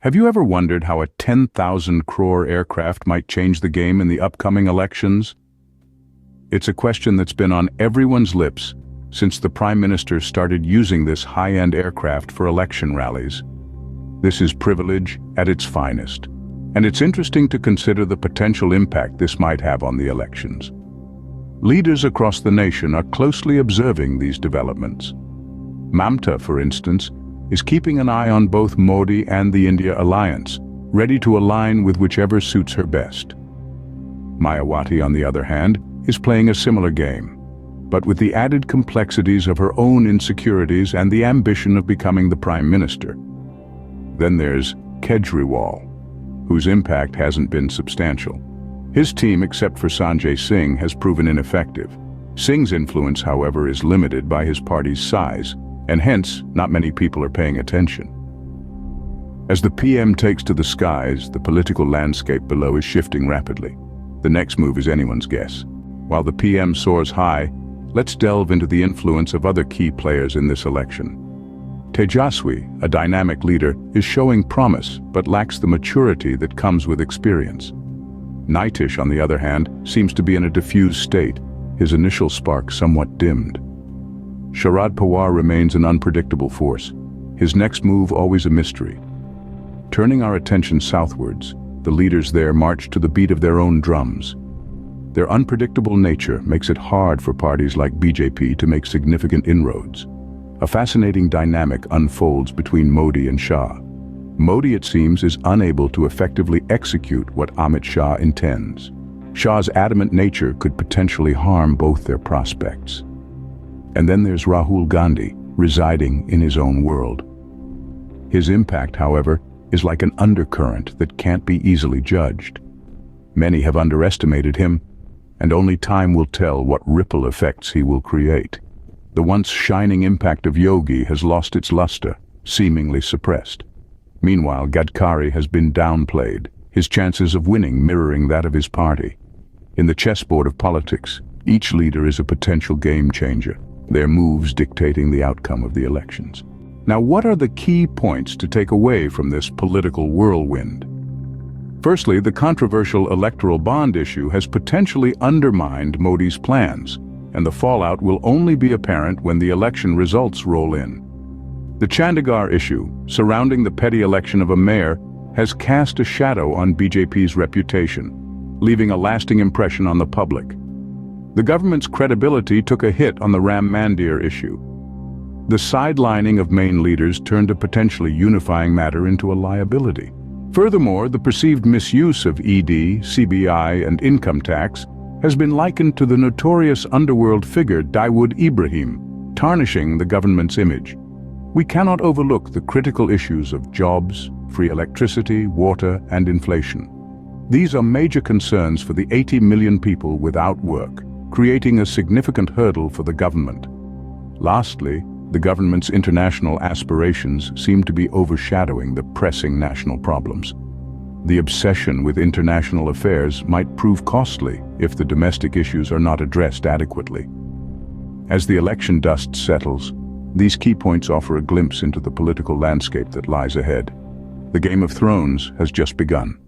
Have you ever wondered how a 10,000 crore aircraft might change the game in the upcoming elections? It's a question that's been on everyone's lips since the Prime Minister started using this high-end aircraft for election rallies. This is privilege at its finest, and it's interesting to consider the potential impact this might have on the elections. Leaders across the nation are closely observing these developments. Mamta, for instance, is keeping an eye on both Modi and the India alliance, ready to align with whichever suits her best. Mayawati, on the other hand, is playing a similar game, but with the added complexities of her own insecurities and the ambition of becoming the Prime Minister. Then there's Kejriwal, whose impact hasn't been substantial. His team, except for Sanjay Singh, has proven ineffective. Singh's influence, however, is limited by his party's size, and hence, not many people are paying attention. As the PM takes to the skies, the political landscape below is shifting rapidly. The next move is anyone's guess. While the PM soars high, let's delve into the influence of other key players in this election. Tejaswi, a dynamic leader, is showing promise but lacks the maturity that comes with experience. Nitish, on the other hand, seems to be in a diffused state, his initial spark somewhat dimmed. Sharad Pawar remains an unpredictable force, his next move always a mystery. Turning our attention southwards, the leaders there march to the beat of their own drums. Their unpredictable nature makes it hard for parties like BJP to make significant inroads. A fascinating dynamic unfolds between Modi and Shah. Modi, it seems, is unable to effectively execute what Amit Shah intends. Shah's adamant nature could potentially harm both their prospects. And then there's Rahul Gandhi, residing in his own world. His impact, however, is like an undercurrent that can't be easily judged. Many have underestimated him, and only time will tell what ripple effects he will create. The once shining impact of Yogi has lost its luster, seemingly suppressed. Meanwhile, Gadkari has been downplayed, his chances of winning mirroring that of his party. In the chessboard of politics, each leader is a potential game changer, their moves dictating the outcome of the elections. Now, what are the key points to take away from this political whirlwind? Firstly, the controversial electoral bond issue has potentially undermined Modi's plans, and the fallout will only be apparent when the election results roll in. The Chandigarh issue, surrounding the petty election of a mayor, has cast a shadow on BJP's reputation, leaving a lasting impression on the public. The government's credibility took a hit on the Ram Mandir issue. The sidelining of main leaders turned a potentially unifying matter into a liability. Furthermore, the perceived misuse of ED, CBI, and income tax has been likened to the notorious underworld figure Dawood Ibrahim, tarnishing the government's image. We cannot overlook the critical issues of jobs, free electricity, water, and inflation. These are major concerns for the 80 million people without work, creating a significant hurdle for the government. Lastly, the government's international aspirations seem to be overshadowing the pressing national problems. The obsession with international affairs might prove costly if the domestic issues are not addressed adequately. As the election dust settles, these key points offer a glimpse into the political landscape that lies ahead. The Game of Thrones has just begun.